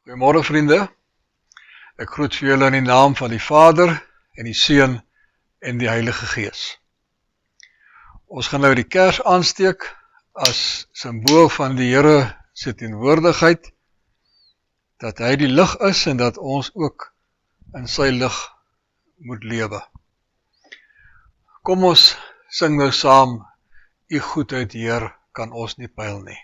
Goeiemôre vriende, ek groet vir julle in die naam van die Vader en die Seun en die Heilige Gees. Ons gaan nou die kers aansteek as symbool van die Here se teenwoordigheid, dat hy die lig is en dat ons ook in sy lig moet lewe. Kom ons sing nou saam, U goedheid Heer kan ons nie pyl nie.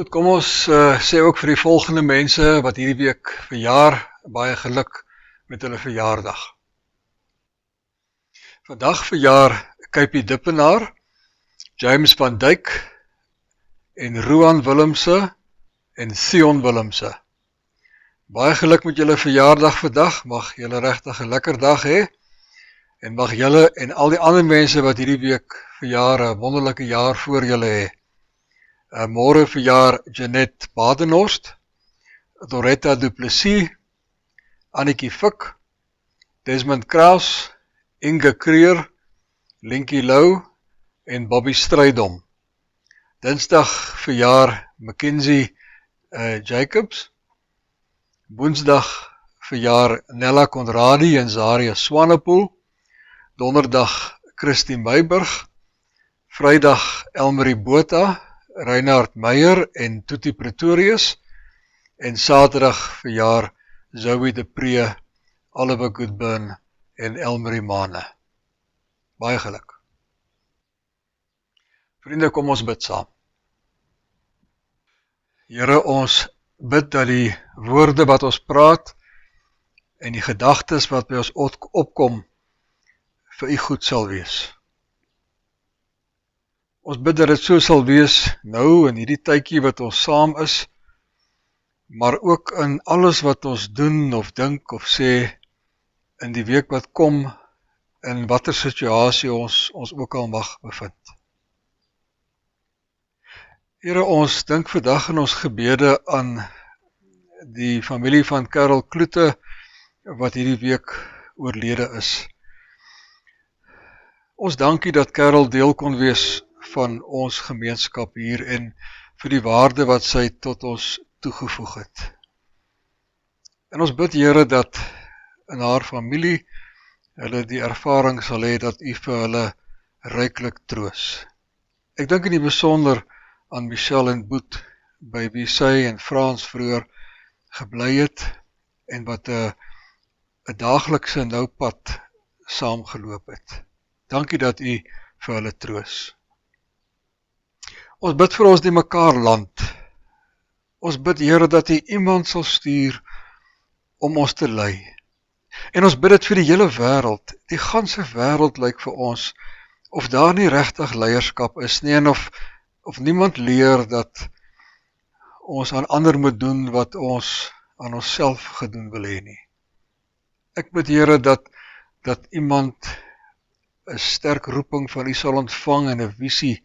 Goed, kom ons sê ook vir die volgende mense wat hierdie week verjaar, baie geluk met hulle verjaardag. Vandag verjaar Kypie Dippenaar, James van Dijk en Roan Willemse en Sion Willemse. Baie geluk met julle verjaardag vandag, mag julle regtig 'n lekker dag hê en mag julle en al die ander mense wat hierdie week verjaar 'n wonderlike jaar voor julle hê. Môre verjaar Jeanette Badenhorst, Doretta Du Plessis, Annetjie Fik, Desmond Kraus, Inge Kreer, Linkie Lou en Bobby Strydom. Dinsdag verjaar Mackenzie Jacobs, Woensdag verjaar Nella Conradi en Zaria Swanepoel, Donderdag Christie Meiburg, Vrydag Elmarie Botha, Reinhard Meyer en Tuti Pretorius en Saterdag verjaar Zoe de Pree, Oliver Goodburn en Elmarie Mane. Baie geluk. Vriende, kom ons bid saam. Here, ons bid dat die woorde wat ons praat en die gedagtes wat by ons opkom vir U goed sal wees. Ons bid dat dit so sal wees nou in hierdie tydjie wat ons saam is, maar ook in alles wat ons doen of dink of sê in die week wat kom, in watter situasie ons ook al mag bevind. Here, ons dink vandag in ons gebede aan die familie van Karel Kloete wat hierdie week oorlede is. Ons dankie dat Karel deel kon wees van ons gemeenskap hier en vir die waarde wat sy tot ons toegevoeg het. En ons bid, Here, dat in haar familie hulle die ervaring sal hê dat U vir hulle ryklik troos. Ek dink in die besonder aan Michelle en Boet by wie sy en Frans vroeër gebly het, en wat 'n daaglikse noupad saamgeloop het. Dankie dat u vir hulle troos. Ons bid vir ons die mekaar land. Ons bid, Here, dat u iemand sal stuur om ons te lei. En ons bid dit vir die hele wêreld. Die ganse wêreld lyk vir ons of daar nie regtig leierskap is nie, en of niemand leer dat ons aan ander moet doen wat ons aan onsself gedoen wil hê nie. Ek bid, Here, dat iemand 'n sterk roeping van u sal ontvang en 'n visie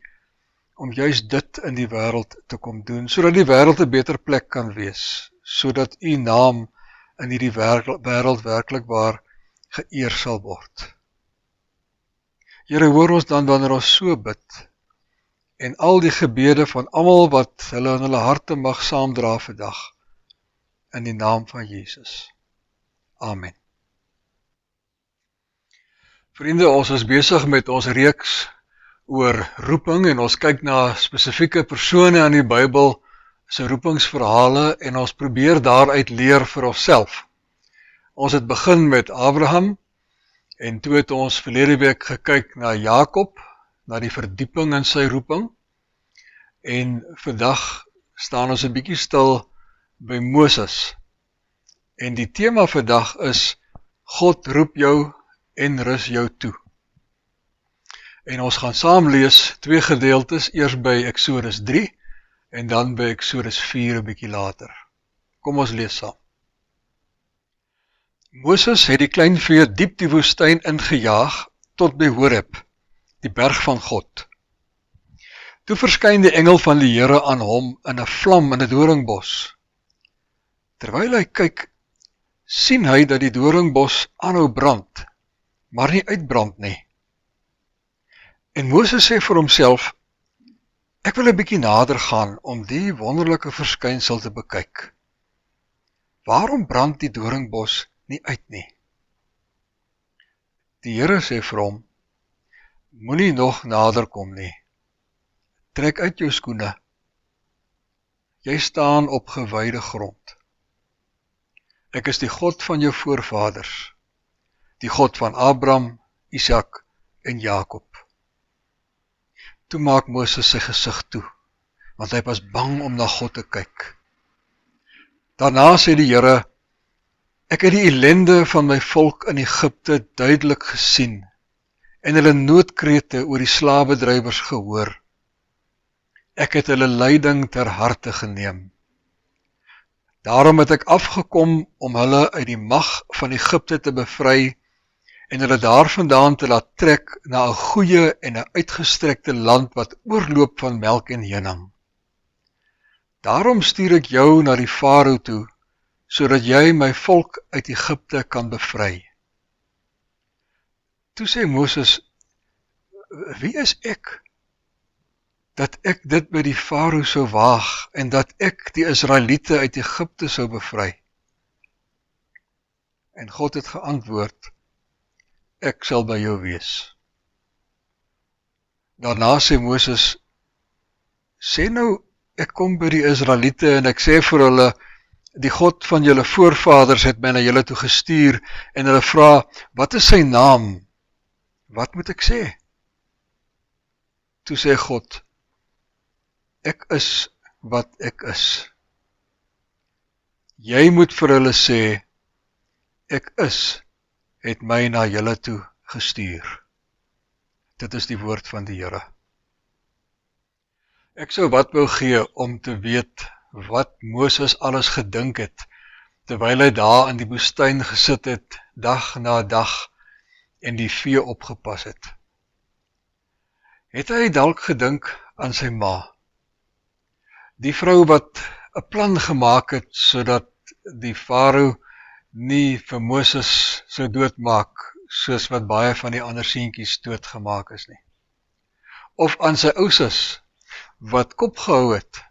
om juist dit in die wêreld te kom doen, sodat die wêreld 'n beter plek kan wees, sodat u naam in hierdie wêreld werklik waar geëer sal word. Here, hoor ons dan wanneer ons so bid, en al die gebede van almal wat hulle in hulle harte mag saamdra vandag, in die naam van Jesus. Amen. Vriende, ons is besig met ons reeks oor roeping, en ons kyk na spesifieke persone in die Bybel se roepingsverhale, en ons probeer daaruit leer vir onsself. Ons het begin met Abraham, en toe het ons verlede week gekyk na Jakob, na die verdieping in sy roeping, en vandag staan ons 'n bietjie stil by Moses. En die tema vandag is, God roep jou en rus jou toe. En ons gaan saam lees 2 gedeeltes, eers by Exodus 3, en dan by Exodus 4 'n bietjie later. Kom ons lees saam. Moses het die kleinvee diep die woestyn ingejaag tot by Horeb, die berg van God. Toe verskyn die engel van die Here aan hom in 'n vlam in 'n doringbos. Terwyl hy kyk, sien hy dat die doringbos aanhou brand, maar nie uitbrand nie. En Moses sê vir homself, ek wil 'n bietjie nader gaan om die wonderlike verskynsel te bekyk. Waarom brand die doringbos nie uit nie? Die Here sê vir hom, moenie nog nader kom nie. Trek uit jou skoene. Jy staan op gewyde grond. Ek is die God van jou voorvaders, die God van Abraham, Isak en Jakob. Toe maak Moses sy gesig toe, want hy was bang om na God te kyk. Daarna sê die Here, ek het die ellende van my volk in Egipte duidelik gesien, en hulle noodkrete oor die slawebedrywers gehoor. Ek het hulle lyding ter harte geneem. Daarom het ek afgekom om hulle uit die mag van Egipte te bevry, en hulle daarvandaan te laat trek na 'n goeie en 'n uitgestrekte land wat oorloop van melk en honing. Daarom stuur ek jou na die Farao toe, sodat jy my volk uit Egipte kan bevry. Toe sê Moses, wie is ek, dat ek dit by die Farao sou waag, en dat ek die Israeliete uit Egipte sou bevry? En God het geantwoord, ek sal by jou wees. Daarna sê Moses, sê nou, ek kom by die Israeliete en ek sê vir hulle, die God van julle voorvaders het my na julle toe gestuur, en hulle vra, wat is sy naam? Wat moet ek sê? Toe sê God, ek is wat ek is. Jy moet vir hulle sê, ek is, het my na julle toe gestuur. Dit is die woord van die Here. Ek sou wat wou gee om te weet wat Moses alles gedink het, terwyl hy daar in die woestyn gesit het, dag na dag, en die vee opgepas het. Het hy dalk gedink aan sy ma? Die vrou wat 'n plan gemaak het, sodat die Farao nie vir Moses sou doodmaak, soos wat baie van die ander seentjies doodgemaak is nie. Of aan sy ouses, wat kop gehou het,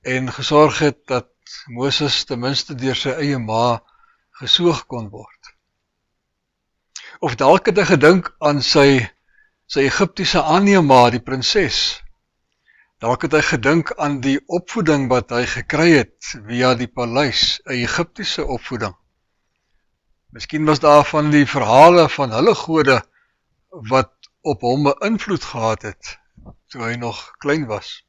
en gesorg het dat Moses ten minste deur sy eie ma gesoog kon word. Of dalk het hy gedink aan sy Egiptiese aanneema, die prinses, Dalk het hy gedink aan die opvoeding wat hy gekry het via die paleis, 'n Egiptiese opvoeding. Miskien was daar van die verhale van hulle gode wat op hom 'n invloed gehad het, toe hy nog klein was.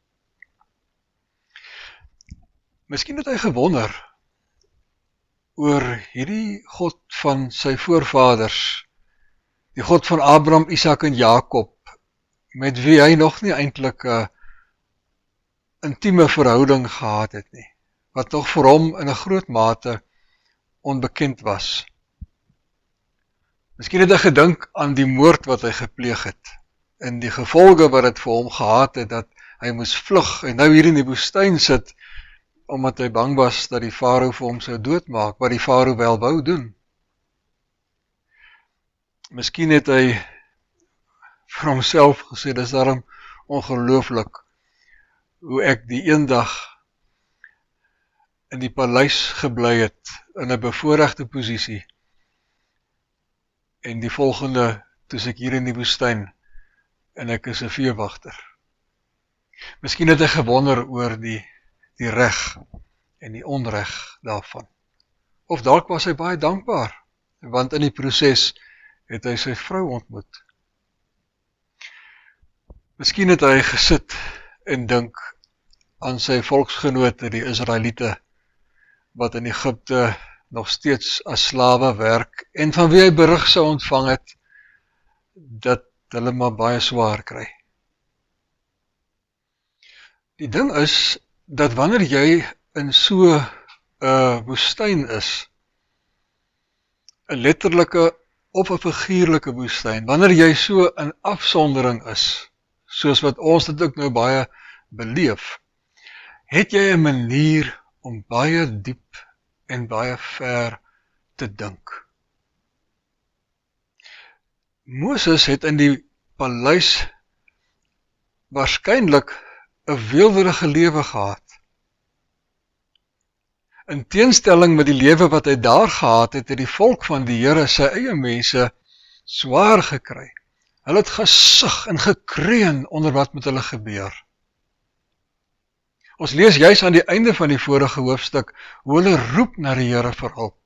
Miskien het hy gewonder oor hierdie God van sy voorvaders, die God van Abraham, Isak en Jakob, met wie hy nog nie eintlik 'n intieme verhouding gehad het nie, wat nog vir hom in 'n groot mate onbekend was. Miskien het hy gedink aan die moord wat hy gepleeg het, en die gevolge wat het vir hom gehad het, dat hy moes vlug, en nou hier in die woestyn sit, omdat hy bang was dat die farao vir hom sou doodmaak, wat die farao wel wou doen. Miskien het hy vir homself gesê, dis daarom ongelooflik, hoe ek die eendag in die paleis gebly het, in 'n bevoorregte posisie, en die volgende, toe ek hier in die woestyn, en ek is 'n veewagter. Miskien het hy gewonder oor die reg en die onreg daarvan. Of dalk was hy baie dankbaar, want in die proses het hy sy vrou ontmoet. Miskien het hy gesit en dink aan sy volksgenote, die Israeliete, wat in Egipte nog steeds as slawe werk, en van wie hy berig sou ontvang het, dat hulle maar baie swaar kry. Die ding is, dat wanneer jy in so 'n woestyn is, 'n letterlike of 'n figuurlike woestyn, wanneer jy so in afsondering is, soos wat ons dit ook nou baie beleef, het jy 'n manier om baie diep en baie ver te dink. Moses het in die paleis waarskynlik 'n weelderige lewe gehad. In teenstelling met die lewe wat hy daar gehad het, het die volk van die Here, sy eie mense, swaar gekry. Hulle het gesug en gekreun onder wat met hulle gebeur. Ons lees juis aan die einde van die vorige hoofstuk, hoe hulle roep na die Here vir hulp.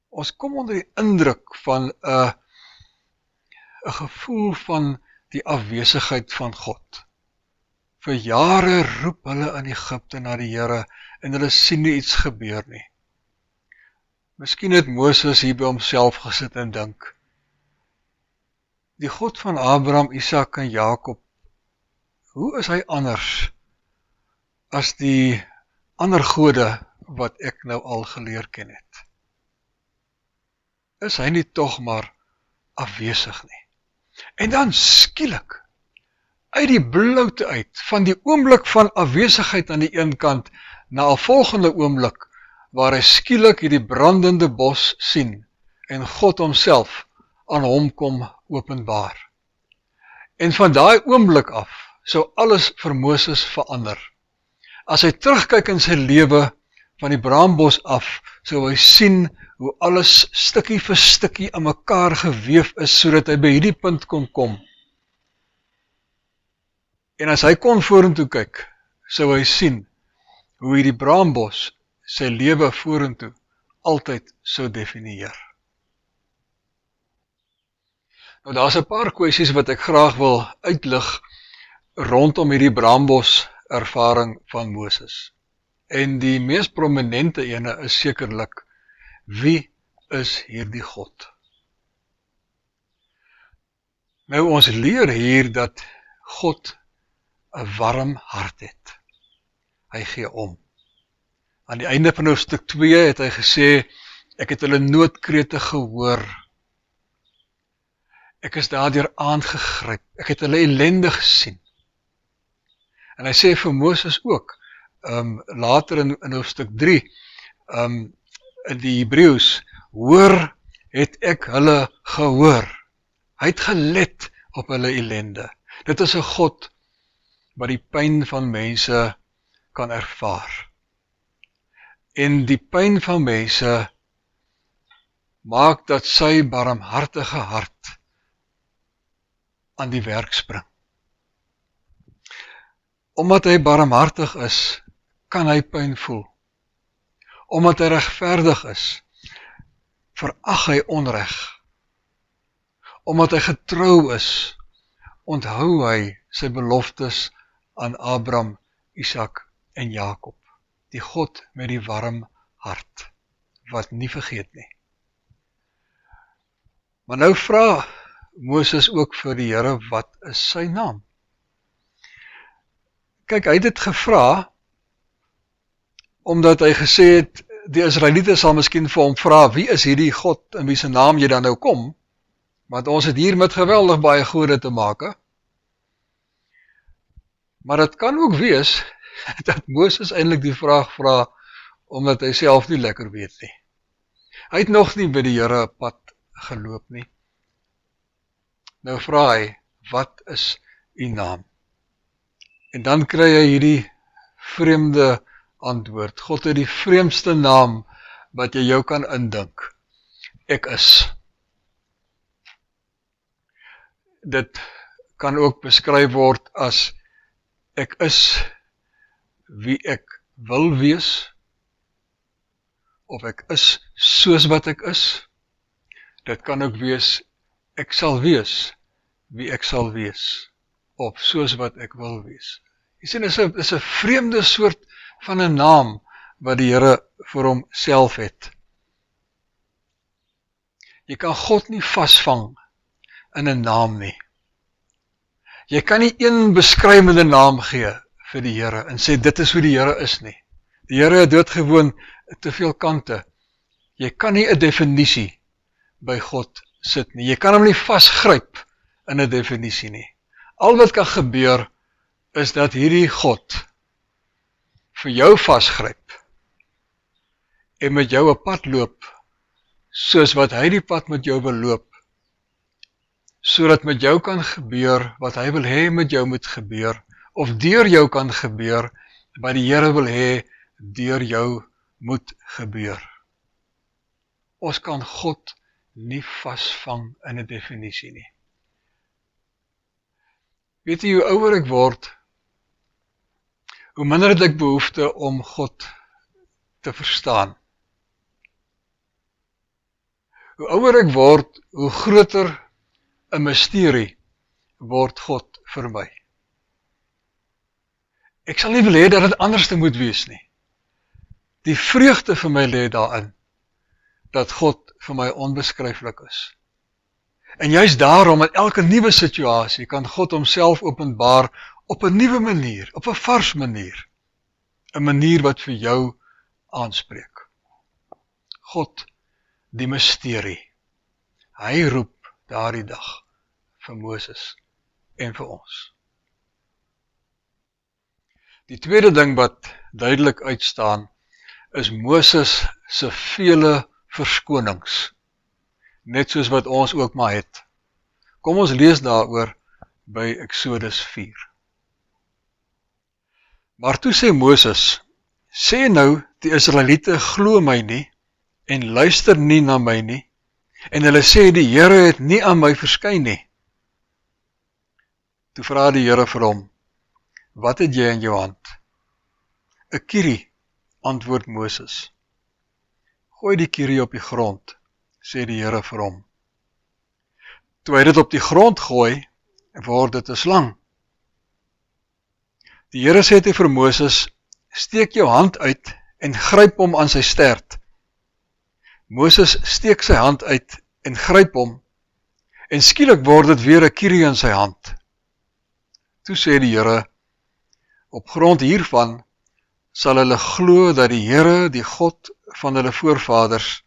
Ons kom onder die indruk van 'n gevoel van die afwesigheid van God. Vir jare roep hulle in Egipte na die Here, en hulle sien nie iets gebeur nie. Miskien het Moses hier by homself gesit en dink, die God van Abraham, Isak en Jakob, hoe is hy anders as die ander gode wat ek nou al geleer ken het? Is hy nie tog maar afwesig nie? En dan skielik, uit die bloute uit, van die oomblik van afwesigheid aan die een kant, na 'n volgende oomblik, waar hy skielik hierdie brandende bos sien, en God homself aan hom kom openbaar. En van daai oomblik af, sou alles vir Moses verander. As hy terugkyk in sy lewe, van die braambos af, sou hy sien hoe alles stukkie vir stukkie aan mekaar geweef is, sodat hy by hierdie punt kon kom. En as hy kon vorentoe kyk, sou hy sien hoe hierdie braambos sy lewe vorentoe altyd sou definieer. Nou, daar's 'n paar kwessies wat ek graag wil uitlig rondom hierdie braambos ervaring van Moses. En die mees prominente ene is sekerlik, wie is hierdie God? Nou, ons leer hier dat God 'n warm hart het. Hy gee om. Aan die einde van hoofstuk 2 het hy gesê, ek het hulle noodkrete gehoor. Ek is daardeur aangegryp. Ek het hulle ellende gesien. En hy sê vir Moses ook, later in hoofstuk 3, in die Hebreëus, hoor het ek hulle gehoor. Hy het gelet op hulle ellende. Dit is 'n God wat die pyn van mense kan ervaar. En die pyn van mense maak dat sy barmhartige hart aan die werk spring. Omdat hy barmhartig is, kan hy pyn voel. Omdat hy regverdig is, verag hy onreg. Omdat hy getrou is, onthou hy sy beloftes aan Abraham, Isak en Jakob. Die God met die warm hart, wat nie vergeet nie. Maar nou vra Moses ook vir die Here, wat is sy naam? Kyk, hy het dit gevra, omdat hy gesê het, die Israeliete sal miskien vir hom vra, wie is hierdie God, in wie sy naam jy dan nou kom? Want ons het hier met geweldig baie gode te maak. Maar het kan ook wees, dat Moses eintlik die vraag vra, omdat hy self nie lekker weet nie. Hy het nog nie by die Here pad geloop nie. Nou vra hy, wat is u naam? En dan kry hy hierdie vreemde antwoord. God het die vreemdste naam wat jy jou kan indink. Ek is. Dit kan ook beskryf word as ek is wie ek wil wees, of ek is soos wat ek is. Dit kan ook wees, ek sal wees wie ek sal wees, of soos wat ek wil wees. Jy sien, dit is 'n vreemde soort van 'n naam wat die Here vir hom self het. Jy kan God nie vasvang in 'n naam nie. Jy kan nie een beskrywende naam gee vir die Here en sê dit is hoe die Here is nie. Die Here het doodgewoon te veel kante. Jy kan nie 'n definisie by God sit nie. Jy kan hom nie vasgryp in 'n definisie nie. Al wat kan gebeur is dat hierdie God vir jou vasgryp en met jou 'n pad loop soos wat hy die pad met jou wil loop, sodat met jou kan gebeur wat hy wil hê met jou moet gebeur, of deur jou kan gebeur wat die Here wil hê deur jou moet gebeur. Ons kan God nie vasvang in 'n definisie nie. Weet jy, hoe ouer ek word, hoe minder het ek behoefte om God te verstaan. Hoe ouer ek word, hoe groter 'n misterie word God vir my. Ek sal nie wil hê dat dit anders moet wees nie. Die vreugde vir my lê daarin, dat God vir my onbeskryflik is. En juist daarom, met elke nuwe situasie, kan God homself openbaar op 'n nuwe manier, op 'n vars manier. 'n manier wat vir jou aanspreek. God, die misterie. Hy roep daardie dag vir Moses en vir ons. Die tweede ding wat duidelik uitstaan, is Moses se vele verskonings, net soos wat ons ook maar het. Kom ons lees daaroor by Exodus 4. Maar toe sê Moses, sê nou die Israeliete glo my nie, en luister nie na my nie, en hulle sê die Here het nie aan my verskyn nie. Toe vra die Here vir hom, wat het jy in jou hand? 'n kierie, antwoord Moses. Gooi die kierie op die grond, sê die Here vir hom. Toe hy dit op die grond gooi, word dit 'n slang. Die Here sê vir Moses, steek jou hand uit en gryp hom aan sy stert. Moses steek sy hand uit en gryp hom, en skielik word dit weer 'n kierie in sy hand. Toe sê die Here, op grond hiervan sal hulle glo dat die Here, die God van hulle voorvaders,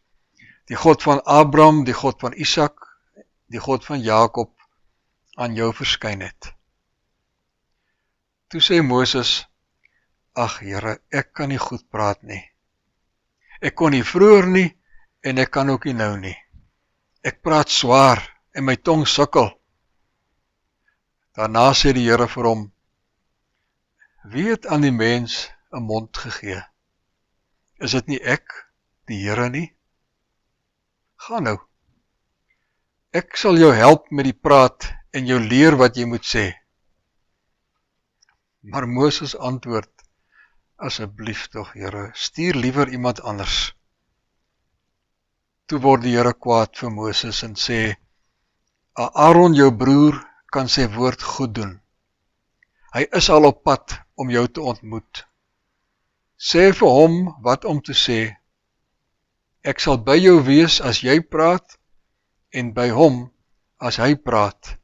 die God van Abraham, die God van Isak, die God van Jakob, aan jou verskyn het. Toe sê Moses, ag Here, ek kan nie goed praat nie. Ek kon nie vroeër nie, en ek kan ook nie nou nie. Ek praat swaar, en my tong sukkel. Daarna sê die Here vir hom, wie het aan die mens 'n mond gegee? Is dit nie ek, die Here nie? Ga nou. Ek sal jou help met die praat en jou leer wat jy moet sê. Maar Moses antwoord, asseblief tog, Here, stuur liewer iemand anders. Toe word die Here kwaad vir Moses en sê, Aaron jou broer kan sy woord goed doen. Hy is al op pad om jou te ontmoet. Sê vir hom wat om te sê. Ek sal by jou wees as jy praat en by hom as hy praat.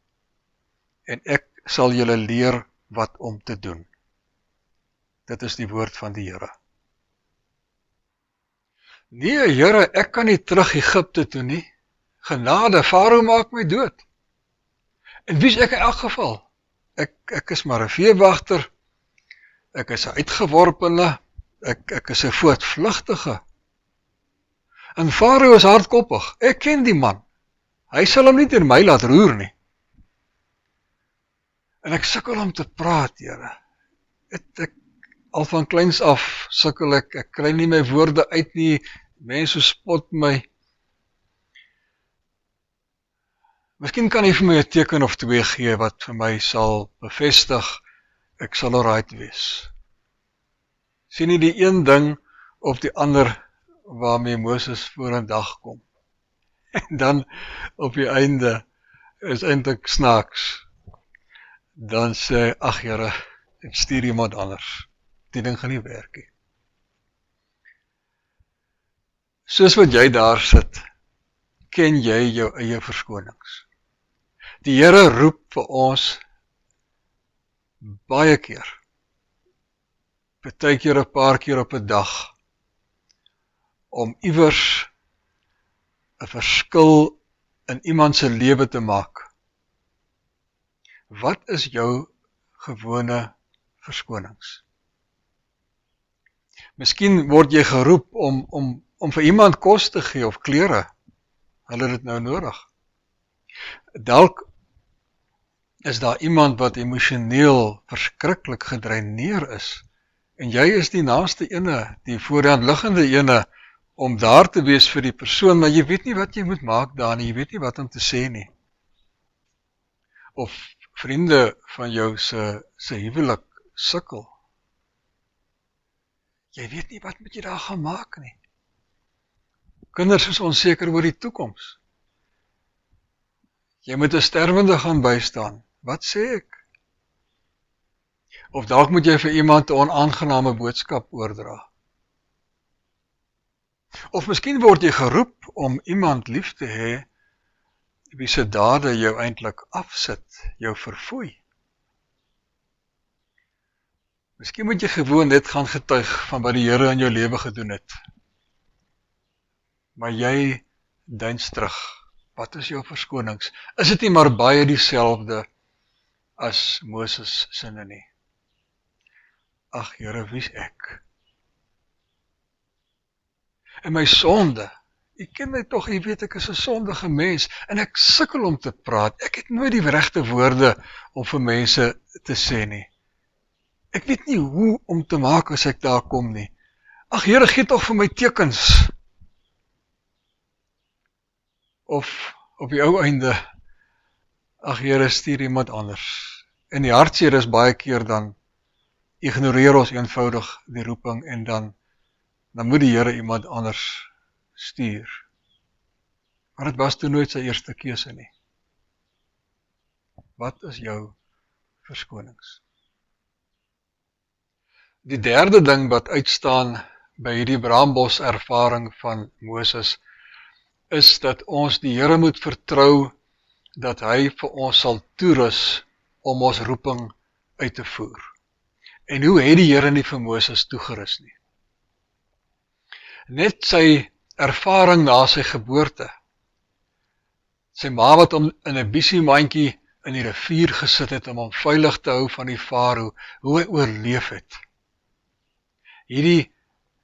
En ek sal julle leer wat om te doen. Dit is die woord van die Here. Nee, Here, ek kan nie terug Egipte toe nie. Genade, Farao maak my dood. En wie is ek in elk geval? Ek is maar 'n veewagter. Ek is 'n uitgeworpene. Ek is 'n voortvlugtige. En Farao is hardkoppig. Ek ken die man. Hy sal hom nie teen my laat roer nie. En ek sukkel om te praat, Here. Ek al van kleins af sukkel ek kry nie my woorde uit nie, mense spot my. Miskien kan jy vir my 'n teken of twee gee wat vir my sal bevestig, ek sal alright wees. Sien nie die een ding of die ander waarmee Moses voor 'n dag kom. En dan op die einde is eintlik snaaks. Dan sê, ag Here, ek stuur iemand anders. Die ding gaan nie werk nie. Soos wat jy daar sit, ken jy jou eie verskonings. Die Here roep vir ons baie keer, partykeer 'n paar keer op 'n dag, om iewers 'n verskil in iemand se lewe te maak. Wat is jou gewone verskonings? Miskien word jy geroep om vir iemand kos te gee of klere. Hulle het dit nou nodig. Dalk is daar iemand wat emosioneel verskriklik gedreineer is, en jy is die naaste ene, die voorhand liggende ene, om daar te wees vir die persoon, maar jy weet nie wat jy moet maak daar nie, jy weet nie wat om te sê nie. Of vriende van jou se huwelik sukkel. Jy weet nie wat moet jy daar gaan maak nie. Kinders is onseker oor die toekoms. Jy moet 'n sterwende gaan bystaan. Wat sê ek? Of dalk moet jy vir iemand 'n onaangename boodskap oordra. Of miskien word jy geroep om iemand lief te hê wie se dade jou eintlik afsit, jou verfoei. Miskien moet jy gewoon net gaan getuig van wat die Here in jou lewe gedoen het. Maar jy duins terug. Wat is jou verskonings? Is dit nie maar baie dieselfde as Moses sinne nie? Ag Here, wie's ek? En my sonde, jy ken my tog, jy weet ek is 'n sondige mens, en ek sukkel om te praat, ek het nooit die regte woorde om vir mense te sê nie. Ek weet nie hoe om te maak as ek daar kom nie. Ag Here, gee tog vir my tekens. Of op die ou einde, ag Here, stuur iemand anders. En die hartseer is baie keer dan ignoreer ons eenvoudig die roeping en dan moet die Here iemand anders stuur. Maar dit was toe nooit sy eerste keuse nie. Wat is jou verskonings? Die derde ding wat uitstaan by hierdie braambos ervaring van Moses is dat ons die Here moet vertrou dat hy vir ons sal toerus om ons roeping uit te voer. En hoe het die Here nie vir Moses toegerus nie? Net sy ervaring na sy geboorte. Sy ma wat hom in 'n biesiemandjie in die rivier gesit het om hom veilig te hou van die farao, hoe hy oorleef het. Hierdie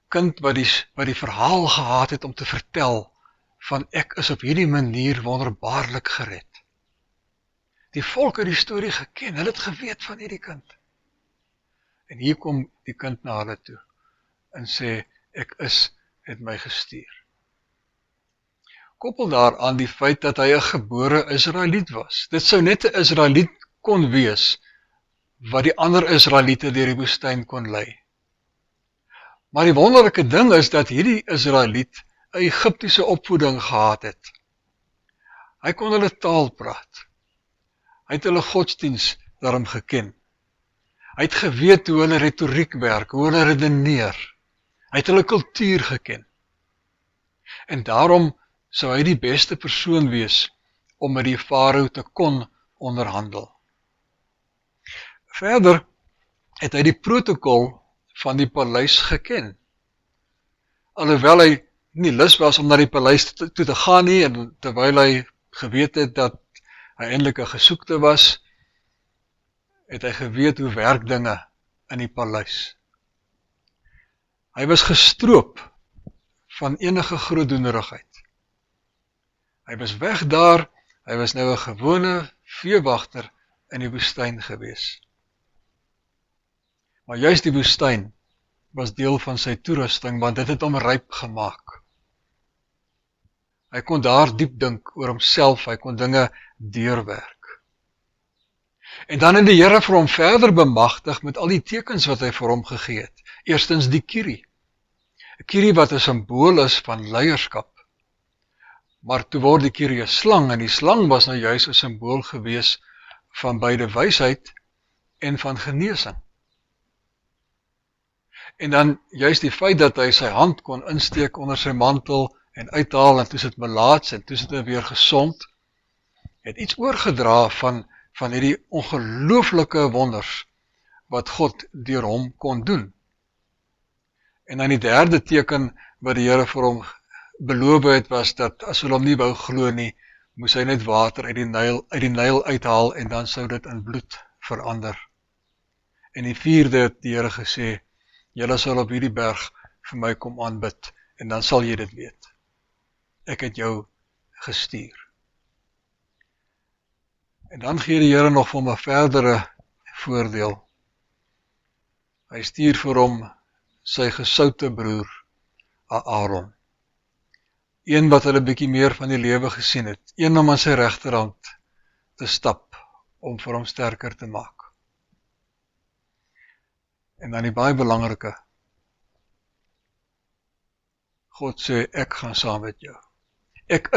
kind wat die verhaal gehad het om te vertel van ek is op hierdie manier wonderbaarlik gered. Die volk het die storie geken, hulle het geweet van hierdie kind. En hier kom die kind na hulle toe en sê, ek het my gestuur. Koppel daaraan die feit dat hy 'n gebore Israeliet was. Dit sou net 'n Israeliet kon wees wat die ander Israeliete deur die woestyn kon lei. Maar die wonderlike ding is dat hierdie Israeliet 'n Egiptiese opvoeding gehad het. Hy kon hulle taal praat. Hy het hulle godsdiens daarom geken. Hy het geweet hoe hulle retoriek werk, hoe hulle redeneer. Hy het hulle kultuur geken. En daarom sou hy die beste persoon wees om met die farao te kon onderhandel. Verder het hy die protokol van die paleis geken. Alhoewel hy nie lus was om na die paleis toe te gaan nie, en terwyl hy geweet het dat hy eintlik 'n gesoekte was, het hy geweet hoe werk dinge in die paleis. Hy was gestroop van enige grootdoenerigheid. Hy was weg daar, hy was nou 'n gewone veewagter in die woestyn gewees. Maar juist die woestyn was deel van sy toerusting, want dit het hom ryp gemaak. Hy kon daar diep dink oor homself, hy kon dinge deurwerk. En dan het die Here vir hom verder bemagtig met al die tekens wat hy vir hom gegee het. Eerstens die kierie. 'n Kierie wat 'n simbool is van leierskap. Maar toe word die kierie 'n slang, en die slang was nou juis 'n simbool gewees van beide wysheid en van genesing. En dan juist die feit dat hy sy hand kon insteek onder sy mantel en uithaal, en toe is dit melaats en toe is dit weer gesond, het iets oorgedra van hierdie ongelooflike wonders wat God deur hom kon doen. En dan die derde teken wat die Here vir hom beloof het, was dat as hulle hom nie wou glo nie, moes hy net water uit die Nyl uithaal en dan sou dit in bloed verander. En die vierde het die Here gesê, julle sal op hierdie berg vir my kom aanbid, en dan sal jy dit weet. Ek het jou gestuur. En dan gee die Here nog vir hom 'n verdere voordeel. Hy stuur vir hom sy gesoute broer, Aaron. Een wat hulle bietjie meer van die lewe gesien het. Een om aan sy regterhand te stap, om vir hom sterker te maak. En dan die baie belangrike. God sê, ek gaan saam met jou. Ek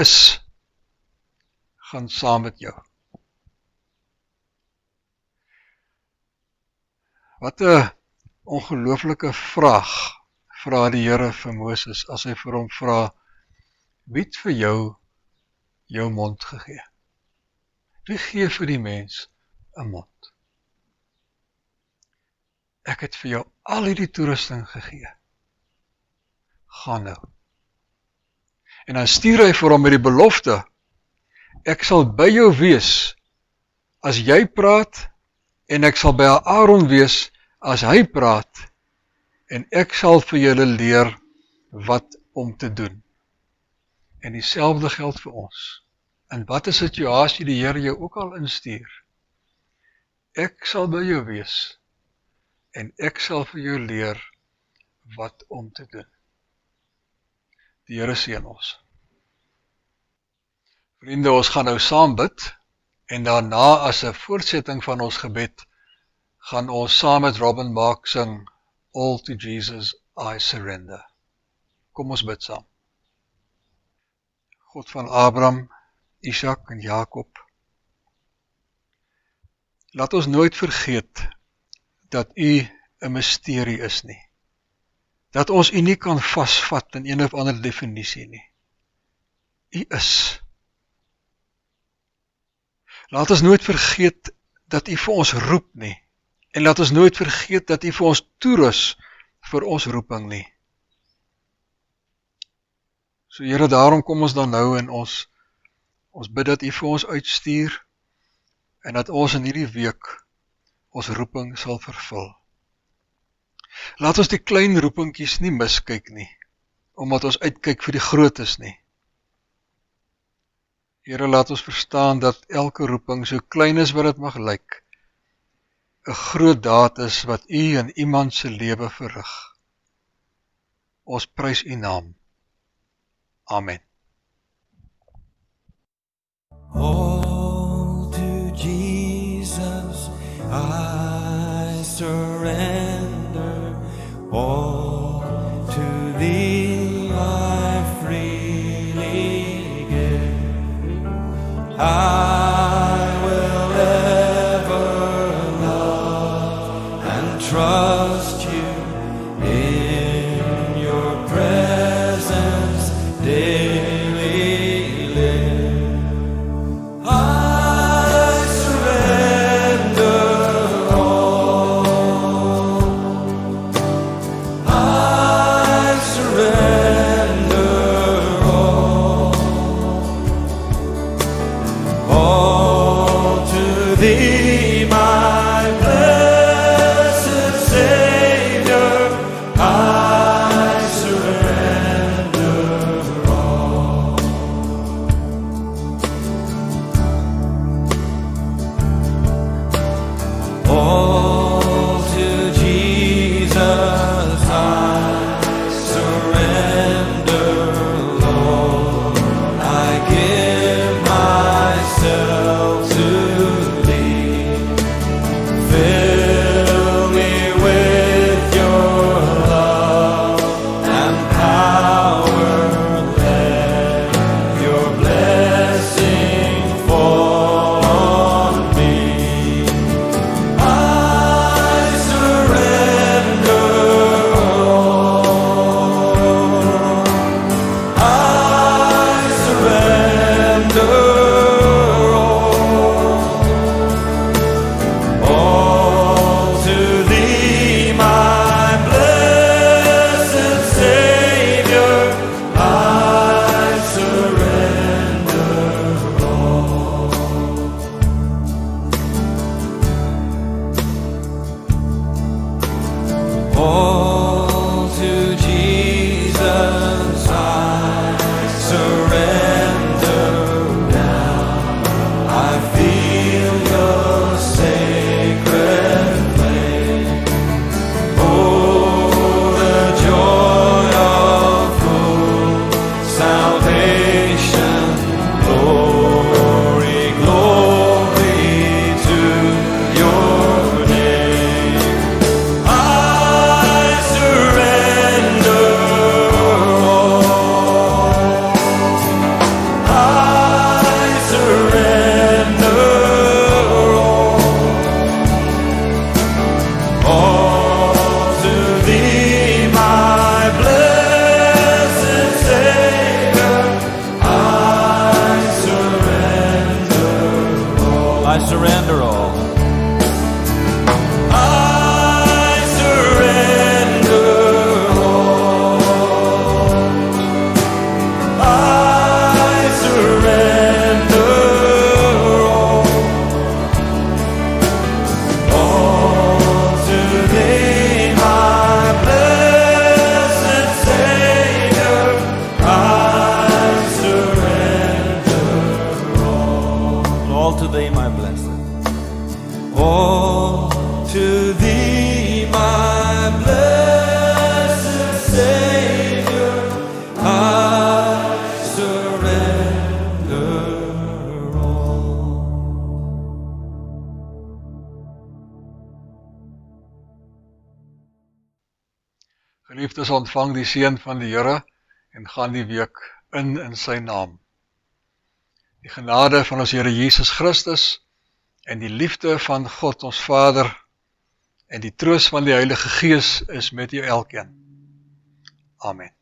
gaan saam met jou. Wat 'n ongelooflike vraag vra die Here vir Moses as hy vir hom vra, wie het vir jou mond gegee? Wie gee vir die mens 'n mond? Ek het vir jou al hierdie toerusting gegee. Gaan nou. En dan stuur hy vir hom met die belofte, ek sal by jou wees as jy praat, en ek sal by Aaron wees as hy praat, en ek sal vir julle leer wat om te doen. En dieselfde geld vir ons. In watter situasie die Here jou ook al instuur, ek sal by jou wees, en ek sal vir jou leer wat om te doen. Die Here seën ons. Vriende, ons gaan nou saam bid, en daarna as 'n voortsetting van ons gebed, gaan ons saam met Robin Mark sing, All to Jesus I Surrender. Kom ons bid saam. God van Abraham, Isak en Jakob, laat ons nooit vergeet dat U 'n misterie is nie. Dat ons U nie kan vasvat in een of ander definisie nie. U is. Laat ons nooit vergeet dat U vir ons roep nie. En laat ons nooit vergeet dat U vir ons toerus vir ons roeping nie. So Here, daarom kom ons dan nou en ons bid dat U vir ons uitstuur en dat ons in hierdie week ons roeping sal vervul. Laat ons die klein roepingkies nie miskyk nie, omdat ons uitkyk vir die grootes nie. Here, laat ons verstaan dat elke roeping, so klein is wat dit mag lyk, 'n groot daad is wat U in iemand se lewe verrig. Ons prys U naam. Amen. All to Jesus I surrender all to thee, I freely give. I will ever love and trust you in your presence daily live. I surrender all. I surrender all to thee, my blessed Savior. I surrender all. All to Jesus I surrender, Lord. I give myself to thee. Fill me with your love and power. Let your blessing fall on me. I surrender all. I surrender all to thee, my blessed Savior. I surrender all. All to Jesus I surrender now. I feel your sacred flame. Oh, the joy of full salvation. Glory, glory to your name. I surrender all. I surrender all to thee, my blessed Savior. I surrender all. I surrender all. I surrender all. I surrender all to thee, my blessed Savior. I surrender all to thee, my blessed. All to thee, my blessed Savior. I surrender all. Geliefdes, ontvang die seën van die Here en gaan die week in sy naam. Die genade van ons Here Jesus Christus en die liefde van God ons Vader en die troos van die Heilige Gees is met u elkeen. Amen.